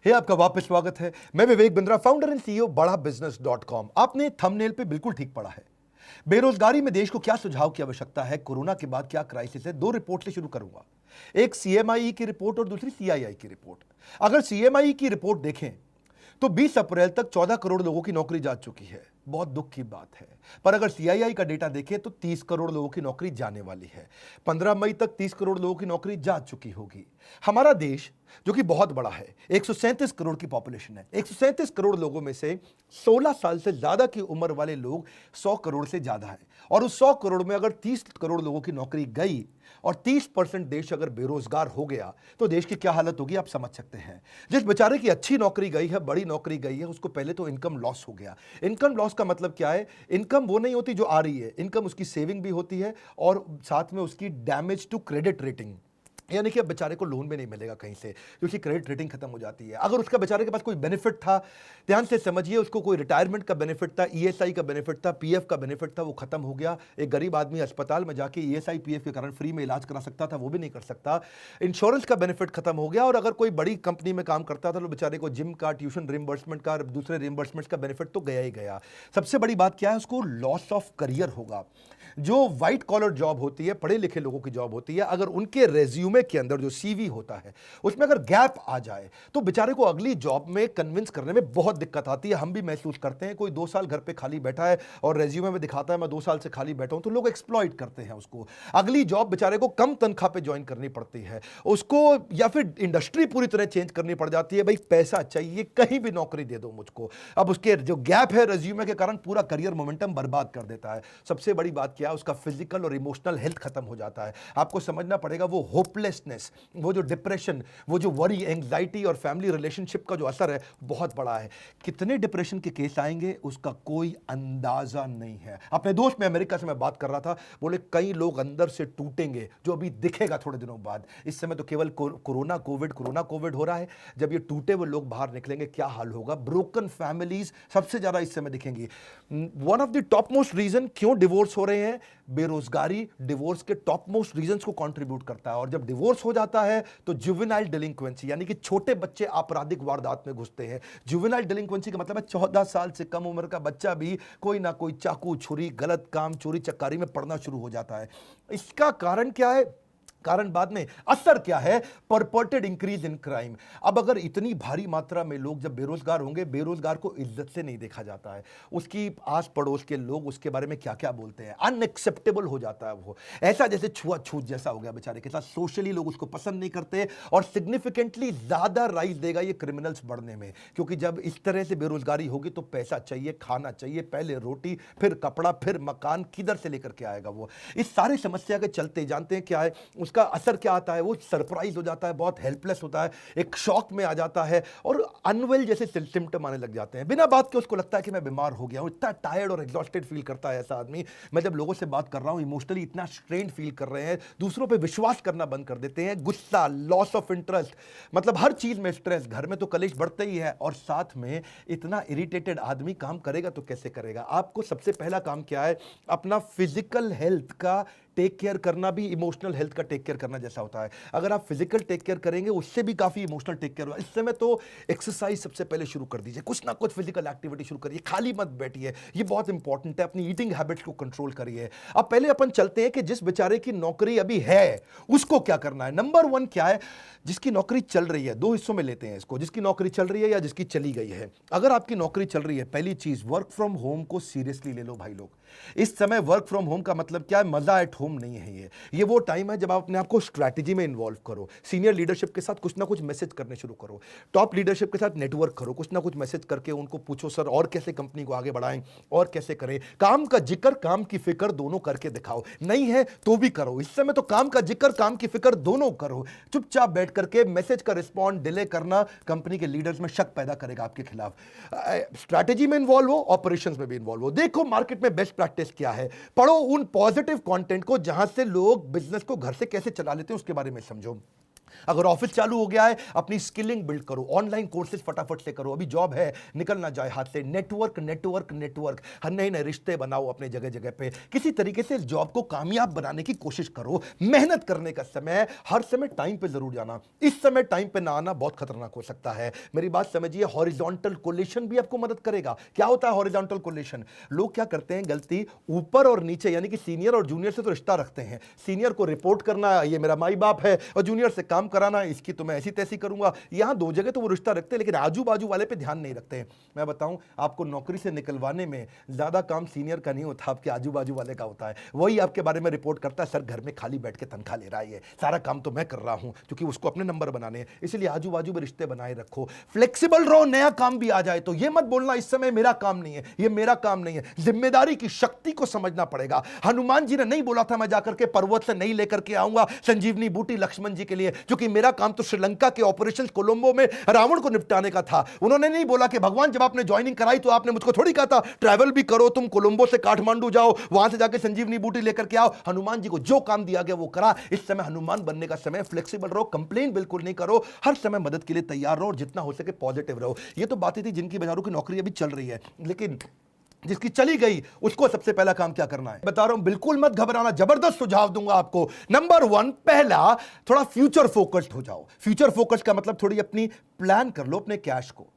हे आपका वापस स्वागत है। मैं Vivek Bindra, founder and CEO बड़ा बिजनेस .com। आपने थंबनेल पे बिल्कुल ठीक पढ़ा है। बेरोजगारी में देश को क्या सुझाव की आवश्यकता है, कोरोना के बाद क्या क्राइसिस है। दो रिपोर्ट से शुरू करूंगा, एक सीएमआई की रिपोर्ट और दूसरी सीआईआई की रिपोर्ट। अगर सीएमआई की रिपोर्ट देखें तो 20 अप्रैल तक 14 करोड़ लोगों की नौकरी जा चुकी है, बहुत दुख की बात है। पर अगर सीआईआई का डेटा देखें तो 30 करोड़ लोगों की नौकरी जाने वाली है। 15 मई तक 30 करोड़ लोगों की नौकरी जा चुकी होगी। हमारा देश जो कि बहुत बड़ा है, 137 करोड़ की पॉपुलेशन है। 137 करोड़ लोगों में से 16 साल से ज्यादा की उम्र वाले लोग 100 करोड़ से ज्यादा है। और उस 100 करोड़ में अगर 30 करोड़ लोगों की नौकरी गई और 30% देश अगर बेरोजगार हो गया तो देश की क्या हालत होगी आप समझ सकते हैं। जिस बेचारे की अच्छी नौकरी गई है, बड़ी नौकरी गई है, उसको पहले तो इनकम लॉस हो गया। इनकम लॉस का मतलब क्या है? इनकम वो नहीं होती जो आ रही है, इनकम उसकी सेविंग भी होती है और साथ में उसकी डैमेज टू क्रेडिट रेटिंग, यानी कि अब बेचारे को लोन भी नहीं मिलेगा कहीं से क्योंकि क्रेडिट रेटिंग खत्म हो जाती है। अगर उसका बेचारे के पास कोई बेनिफिट था, ध्यान से समझिए, उसको कोई रिटायरमेंट का बेनिफिट था, ईएसआई का बेनिफिट था, पीएफ का बेनिफिट था, वो खत्म हो गया। एक गरीब आदमी अस्पताल में जाके ईएसआई पीएफ के कारण फ्री में इलाज करा सकता था, वो भी नहीं कर सकता। इंश्योरेंस का बेनिफिट खत्म हो गया। और अगर कोई बड़ी कंपनी में काम करता था तो बेचारे को जिम का, ट्यूशन रिम्बर्समेंट का, दूसरे रिम्बर्समेंट का बेनिफिट तो गया ही गया। सबसे बड़ी बात क्या है? उसको लॉस ऑफ करियर होगा। जो व्हाइट कॉलर जॉब होती है, पढ़े लिखे लोगों की जॉब होती है, अगर उनके रेज्यूमे के अंदर जो सीवी होता है उसमें अगर गैप आ जाए तो बेचारे को अगली जॉब में कन्विंस करने में बहुत दिक्कत आती है। हम भी महसूस करते हैं। कोई 2 साल घर पे खाली बैठा है और रेज्यूमे में दिखाता है मैं 2 साल से खाली बैठा हूं, तो लोग एक्सप्लॉइट करते हैं उसको। अगली जॉब बेचारे को कम तनख्वाह पे ज्वाइन करनी पड़ती है उसको, या फिर इंडस्ट्री पूरी तरह चेंज करनी पड़ जाती है। भाई पैसा चाहिए, कहीं भी नौकरी दे दो मुझको। अब उसके जो गैप है रेज्यूमे के कारण पूरा करियर मोमेंटम बर्बाद कर देता है। सबसे बड़ी बात क्या है? उसका फिजिकल और इमोशनल हेल्थ खत्म हो जाता है। आपको समझना पड़ेगा, वो होपलेसनेस, वो जो डिप्रेशन, वो जो वरी, एंग्जाइटी और फैमिली रिलेशनशिप का जो असर है बहुत बड़ा है। कितने डिप्रेशन के केस आएंगे उसका कोई अंदाजा नहीं है। अपने दोस्त में अमेरिका से मैं बात कर रहा था, बोले कई लोग अंदर से टूटेंगे जो अभी दिखेगा थोड़े दिनों बाद। इस समय तो केवल कोरोना कोविड हो रहा है। जब ये टूटे हुए लोग बाहर निकलेंगे क्या हाल होगा? ब्रोकन फैमिलीज सबसे ज्यादा इस समय दिखेंगी। One of the top most reason क्यों डिवोर्स हो रहे हैं, बेरोजगारी डिवोर्स के टॉप मोस्ट रीजंस को कंट्रीब्यूट करता है। और जब डिवोर्स हो जाता है तो जुवेनाइल डिलिंक्वेंसी, यानी कि छोटे बच्चे आपराधिक वारदात में घुसते हैं। जुवेनाइल डिलिंक्वेंसी का मतलब है 14 साल से कम उम्र का बच्चा भी कोई ना कोई चाकू, छुरी, गलत काम, चोरी चक्कारी में पड़ना शुरू हो जाता है। इसका कारण क्या है? कारण बाद में, असर क्या है? परपर्टेड इंक्रीज इन क्राइम। अब अगर इतनी भारी मात्रा में लोग जब बेरोजगार होंगे, बेरोजगार को इज्जत से नहीं देखा जाता है। उसकी आस पड़ोस के लोग उसके बारे में क्या क्या बोलते हैं, अनएक्सेप्टेबल हो जाता है। वो ऐसा जैसे छुआछूत जैसा हो गया बेचारे के साथ। सोशली लोग उसको पसंद नहीं करते और सिग्निफिकेंटली ज्यादा राइज देगा ये क्रिमिनल्स बढ़ने में। क्योंकि जब इस तरह से बेरोजगारी होगी तो पैसा चाहिए, खाना चाहिए, पहले रोटी, फिर कपड़ा, फिर मकान, किधर से लेकर के आएगा वो? इस सारी समस्या के चलते जानते हैं क्या है उसका असर क्या आता है? वो सरप्राइज हो जाता है, बहुत हेल्पलेस होता है, एक शॉक में आ जाता है और अनवेल जैसे सिम्टम आने लग जाते हैं। बिना बात के उसको लगता है कि मैं बीमार हो गया हूं। इतना टायर्ड और एग्जॉस्टेड फील करता है ऐसा आदमी। मैं जब लोगों से बात कर रहा हूं, इमोशनली इतना स्ट्रेन फील कर रहे हैं, दूसरों पे विश्वास करना बंद कर देते हैं, गुस्सा, लॉस ऑफ इंटरेस्ट, मतलब हर चीज में स्ट्रेस। घर में तो कलेश बढ़ते ही है और साथ में इतना इरिटेटेड आदमी काम करेगा तो कैसे करेगा? आपको सबसे पहला काम क्या है? अपना फिजिकल हेल्थ का टेक केयर करना भी इमोशनल हेल्थ का टेक केयर करना जैसा होता है। अगर आप फिजिकल टेक केयर करेंगे उससे भी काफी इमोशनल टेक केयर होगा। इस समय तो एक्सरसाइज सबसे पहले शुरू कर दीजिए, कुछ ना कुछ फिजिकल एक्टिविटी शुरू करिए, खाली मत बैठिए, ये बहुत इंपॉर्टेंट है। अपनी ईटिंग हैबिट्स को कंट्रोल करिए। अब पहले अपन चलते हैं कि जिस बेचारे की नौकरी अभी है उसको क्या करना है। नंबर 1 क्या है? जिसकी नौकरी चल रही है, 2 हिस्सों में लेते हैं इसको, जिसकी नौकरी चल रही है या जिसकी चली गई है। अगर आपकी नौकरी चल रही है, पहली चीज वर्क फ्रॉम होम को सीरियसली ले लो भाई लोग। इस समय वर्क फ्रॉम होम का मतलब क्या है? मजा एट होम नहीं है। ये वो टाइम है जब आप अपने आप को स्ट्रैटेजी में इन्वॉल्व करो, सीनियर लीडरशिप के साथ कुछ ना कुछ मैसेज करने शुरू करो, टॉप लीडरशिप के साथ नेटवर्क करो, कुछ ना कुछ मैसेज करके उनको पूछो सर और कैसे कंपनी को आगे बढ़ाएं और कैसे करें। काम का जिक्र, काम की फिक्र दोनों करके दिखाओ। नहीं है तो भी करो। इस समय तो काम का जिक्र, काम की फिक्र दोनों करो। चुपचाप बैठ करके मैसेज का रिस्पॉन्ड डिले करना कंपनी के लीडर्स में शक पैदा करेगा आपके खिलाफ। स्ट्रैटेजी में इन्वॉल्व हो, ऑपरेशंस में भी इन्वॉल्व हो। देखो मार्केट में बेस्ट प्रैक्टिस क्या है, पढ़ो उन पॉजिटिव कंटेंट को जहां से लोग बिजनेस को घर से कैसे चला लेते हैं उसके बारे में समझो। अगर ऑफिस चालू हो गया है, अपनी स्किलिंग बिल्ड करो, ऑनलाइन कोर्सेज फटाफट से करो, अभी जॉब है निकल ना जाए हाथ से। नेटवर्क नेटवर्क नेटवर्क, हर नए नए रिश्ते बनाओ अपने जगह जगह पे, किसी तरीके से जॉब को कामयाब बनाने की कोशिश करो। मेहनत करने का समय, हर समय टाइम पे जरूर जाना, इस समय टाइम पे ना आना बहुत खतरनाक हो सकता है। मेरी बात समझिए, हॉरिजॉन्टल कोलेशन भी आपको मदद करेगा। क्या होता है हॉरिजॉन्टल कोलेशन? लोग क्या करते हैं गलती, ऊपर और नीचे यानी कि सीनियर और जूनियर से तो रिश्ता रखते हैं, सीनियर को रिपोर्ट करना, ये मेरा माई बाप है, और जूनियर से काम कराना, इसकी तो मैं ऐसी तैसी करूंगा। यहां दो जगह तो वो रिश्ता रखते हैं, लेकिन आजू बाजू वाले पे ध्यान नहीं रखते हैं। मैं बताऊं, आपको नौकरी से निकलवाने में ज्यादा काम सीनियर का नहीं होता, आपके आजू बाजू वाले का होता है। वही आपके बारे में रिपोर्ट करता है, सर घर में खाली बैठ के तनख्वाह ले रहा है, ये सारा काम तो मैं कर रहा हूं, क्योंकि उसको अपने नंबर बनाने हैं। इसलिए आजू बाजू में रिश्ते बनाए रखो, फ्लेक्सिबल रहो। नया काम भी आ जाए तो ये मत बोलना इस समय मेरा काम नहीं है, ये मेरा काम नहीं है। जिम्मेदारी की शक्ति को समझना पड़ेगा। हनुमान जी ने नहीं बोला था मैं जाकर के पर्वत से नहीं लेकर के आऊंगा संजीवनी बूटी लक्ष्मण जी के लिए, क्योंकि मेरा काम तो श्रीलंका के ऑपरेशन कोलंबो में रावण को निपटाने का था। उन्होंने नहीं बोला कि भगवान जब आपने ज्वाइनिंग कराई तो आपने मुझको थोड़ी कहा था ट्रैवल भी करो, तुम कोलंबो से काठमांडू जाओ, वहां से जाके संजीवनी बूटी लेकर के आओ। हनुमान जी को जो काम दिया गया वो करा। इस समय हनुमान बनने का समय, फ्लेक्सिबल रहो, कंप्लेन बिल्कुल नहीं करो, हर समय मदद के लिए तैयार रहो और जितना हो सके पॉजिटिव रहो। ये तो बातें थी जिनकी बाजारों की नौकरी अभी चल रही है, लेकिन जिसकी चली गई उसको सबसे पहला काम क्या करना है बता रहा हूं, बिल्कुल मत घबराना, जबरदस्त सुझाव दूंगा आपको। नंबर 1, पहला, थोड़ा फ्यूचर फोकस्ड हो जाओ। फ्यूचर फोकस्ड का मतलब थोड़ी अपनी प्लान कर लो अपने कैश को।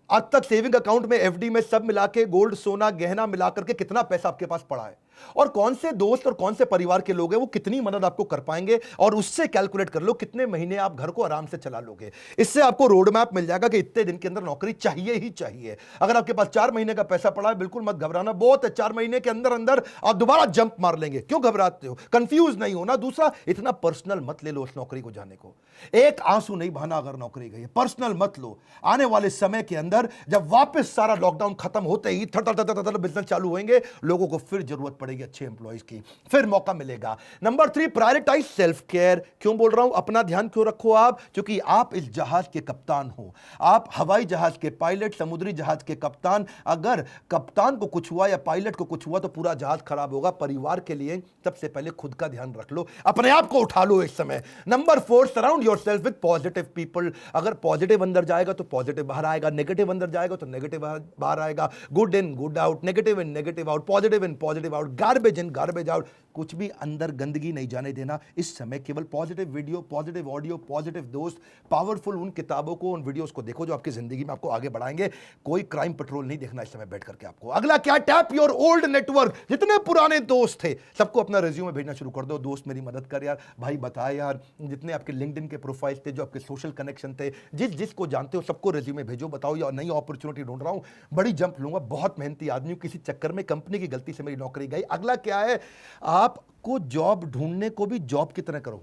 आज तक सेविंग अकाउंट में, एफडी में सब मिला के, गोल्ड सोना गहना मिला करके कितना पैसा आपके पास पड़ा है, और कौन से दोस्त और कौन से परिवार के लोग हैं वो कितनी मदद आपको कर पाएंगे, और उससे कैलकुलेट कर लो कितने महीने आप घर को आराम से चला लोगे। इससे आपको रोड मैप मिल जाएगा कि इतने दिन के अंदर नौकरी चाहिए ही चाहिए। अगर आपके पास 4 महीने का पैसा पड़ा है, बिल्कुल मत घबराना, बहुत है, 4 महीने के अंदर अंदर आप दोबारा जंप मार लेंगे। क्यों घबराते हो? कंफ्यूज नहीं होना। दूसरा, इतना पर्सनल मत ले लो उस नौकरी को जाने को, एक आंसू नहीं बहाना अगर नौकरी गई, पर्सनल मत लो। आने वाले समय के अंदर जब वापस सारा लॉकडाउन खत्म होते ही थर बिजनेस चालू होंगे, लोगों को फिर जरूरत पड़ेगी अच्छे एम्प्लॉइज की, फिर मौका मिलेगा। Number 3, prioritize self care. क्यों बोल रहा हूं अपना ध्यान क्यों रखो आप? क्योंकि आप इस जहाज के कप्तान हो, आप हवाई जहाज के पायलट, समुद्री जहाज के कप्तान। अगर कप्तान को कुछ हुआ या पायलट को कुछ हुआ तो पूरा जहाज खराब होगा। परिवार के लिए सबसे पहले खुद का ध्यान रख लो, अपने आप को उठा लो इस समय। Number 4, surround yourself with positive people. अगर पॉजिटिव अंदर जाएगा तो पॉजिटिव बाहर आएगा, नेगेटिव अंदर जाएगा तो नेगेटिव बाहर आएगा। Good in good out, negative in negative out, positive in positive out, garbage in garbage out. कुछ भी अंदर गंदगी नहीं जाने देना इस समय। केवल positive video, positive audio, positive दोस्त, पावरफुल उन किताबों को, उन वीडियोस को देखो जो आपकी जिंदगी में आपको आगे बढ़ाएंगे। कोई क्राइम पेट्रोल नहीं देखना इस समय बैठ करके आपको। अगला क्या? Tap your old network. जितने पुराने दोस्त थे सबको अपना रिज्यूमे भेजना शुरू कर दो। दोस्त मेरी मदद कर यार, भाई बता यार, जितने आपके लिंक्डइन के प्रोफाइल थे, जो आपके सोशल कनेक्शन थे, जिसको जानते हो सबको रिज्यूमे भेजो। बताओ यार नई अपॉर्चुनिटी ढूंढ रहा हूं, बड़ी जंप लूंगा, बहुत मेहनती आदमी हूं, किसी चक्कर में कंपनी की गलती से मेरी नौकरी गई। अगला क्या है? आपको जॉब ढूंढने को भी जॉब की तरह करो,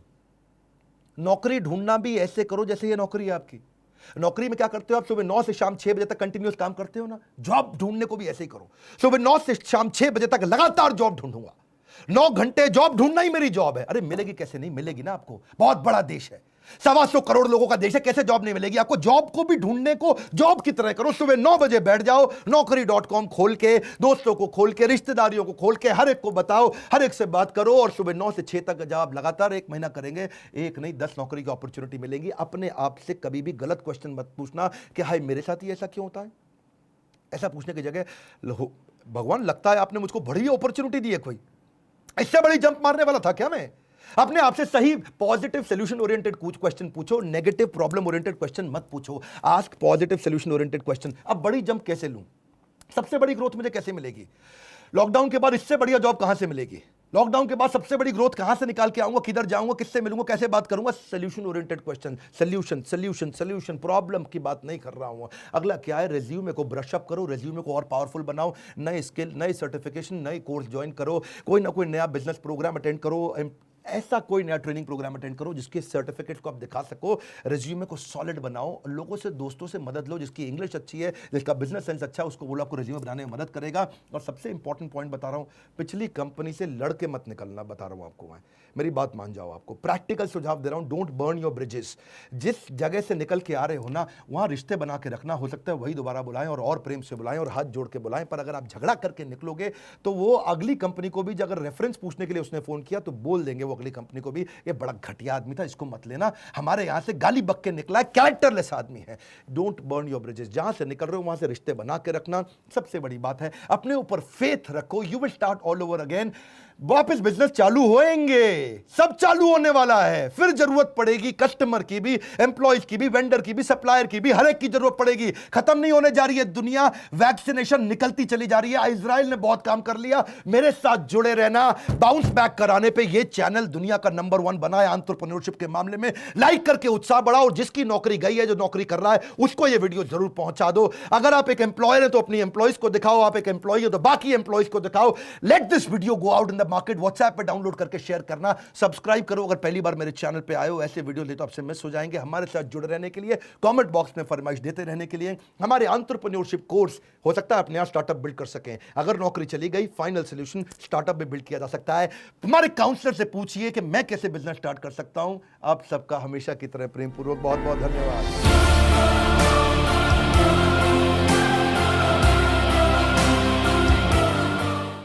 नौकरी ढूंढना भी ऐसे करो जैसे ये नौकरी है आपकी। नौकरी में क्या करते हो आप? सुबह 9 से शाम 6 बजे तक कंटिन्यूस काम करते हो ना, जॉब ढूंढने को भी ऐसे ही करो। सुबह 9 से शाम 6 बजे तक लगातार जॉब ढूंढूंगा, 9 घंटे जॉब ढूंढना ही मेरी जॉब है। अरे मिलेगी कैसे नहीं मिलेगी ना आपको, बहुत बड़ा देश है, 125 करोड़ लोगों का देश है, कैसे जॉब नहीं मिलेगी आपको? जॉब को भी ढूंढने को जॉब की तरह करो। सुबह 9 बजे बैठ जाओ, नौकरी.com खोल के, दोस्तों को खोल के, रिश्तेदारियों को खोल के, हर एक को बताओ, हर एक से बात करो, और सुबह 9 से 6 तक जब आप लगातार 1 महीना करेंगे, एक नहीं 10 नौकरी की अपॉर्चुनिटी मिलेंगी। अपने आप से कभी भी गलत क्वेश्चन मत पूछना कि हाय मेरे साथ ही ऐसा क्यों होता है। ऐसा पूछने की जगह भगवान लगता है आपने मुझको बड़ी अपॉर्चुनिटी दी है, कोई इससे बड़ी जंप मारने वाला था क्या मैं? अपने आप से सही पॉजिटिव सोल्यूशन ओरिएंटेड कुछ क्वेश्चन पूछो, नेगेटिव प्रॉब्लम ओरिएंटेड क्वेश्चन मत पूछो। Ask positive solution oriented question. अब बड़ी जंप कैसे लूं? सबसे बड़ी ग्रोथ मुझे कैसे मिलेगी? लॉकडाउन के बाद इससे बढ़िया जॉब कहां से मिलेगी? लॉकडाउन के बाद सबसे बड़ी ग्रोथ कहां से निकाल के आऊंगा? किधर जाऊंगा? किससे मिलूंगा? कैसे बात करूंगा? Solution oriented question, solution solution solution, problem की बात नहीं कर रहा हूं। अगला क्या है? रेज्यूमे को ब्रश अप करो, रेज्यूमे को और पावरफुल बनाओ, नए स्किल, नए सर्टिफिकेशन, नए कोर्स ज्वाइन करो, कोई ना कोई नया बिजनेस प्रोग्राम अटेंड करो, ऐसा कोई नया ट्रेनिंग प्रोग्राम अटेंड करो जिसके सर्टिफिकेट को आप दिखा सको। रिज्यूमे को सॉलिड बनाओ, लोगों से, दोस्तों से मदद लो, जिसकी इंग्लिश अच्छी है, जिसका बिजनेस सेंस अच्छा है, उसको बोलो आपको रिज्यूमे बनाने में मदद करेगा। और सबसे इंपॉर्टेंट पॉइंट बता रहा हूं, पिछली कंपनी से लड़के मत निकलना, बता रहा हूं आपको मैं, मेरी बात मान जाओ। आपको प्रैक्टिकल सुझाव दे रहा हूं, डोंट बर्न योर ब्रिजेस। जिस जगह से निकल के आ रहे हो ना, वहां रिश्ते बना के रखना। हो सकता है वही दोबारा बुलाएं और प्रेम से बुलाएं और हाथ जोड़ के बुलाएं, पर अगर आप झगड़ा करके निकलोगे तो वो अगली कंपनी को भी अगर रेफरेंस पूछने के लिए उसने फोन किया तो बोल देंगे वो अगली कंपनी को भी, ये बड़ा घटिया आदमी था, इसको मत लेना, हमारे यहां से गाली बक के निकला है, कैरेक्टरलेस आदमी है। डोंट बर्न योर ब्रिजेस, जहां से निकल रहे हो वहां से रिश्ते बना के रखना सबसे बड़ी बात है। अपने ऊपर फेथ रखो, you will start all over again. वापस बिजनेस चालू होएंगे, सब चालू होने वाला है, फिर जरूरत पड़ेगी कस्टमर की भी, एम्प्लॉयज की भी, वेंडर की भी, सप्लायर की भी, हर एक की जरूरत पड़ेगी। खत्म नहीं होने जा रही है दुनिया, वैक्सीनेशन निकलती चली जा रही है। इजराइल ने बहुत काम कर लिया, मेरे साथ जुड़े रहना। बाउंस बैक कराने पे ये चैनल दुनिया का नंबर 1 बना है एंटरप्रेन्योरशिप के मामले में। लाइक करके उत्साह बढ़ाओ, और जिसकी नौकरी गई है, जो नौकरी कर रहा है, उसको ये वीडियो जरूर पहुंचा दो। अगर आप एक एम्प्लॉयर है तो अपनी एम्प्लॉयज को दिखाओ, आप एक एम्प्लॉय हो तो बाकी एम्प्लॉयज को दिखाओ। Let this video go out in the market. WhatsApp पे डाउनलोड करके शेयर करना, सब्सक्राइब करो अगर पहली बार मेरे चैनल पे आए हो। ऐसे वीडियो ले तो आपसे मिस हो जाएंगे। हमारे साथ जुड़े रहने के लिए, कमेंट बॉक्स में फरमाइश देते रहने के लिए, हमारे एंटरप्रेन्योरशिप कोर्स हो सकता है आप नया स्टार्टअप बिल्ड कर सकें। अगर नौकरी चली गई, फाइनल सॉल्यूशन स्टार्टअप में बिल्ड किया जा सकता है। हमारे काउंसलर से पूछिए कि मैं कैसे बिजनेस स्टार्ट कर सकता हूं। आप सबका हमेशा की तरह प्रेम पूर्वक बहुत बहुत धन्यवाद।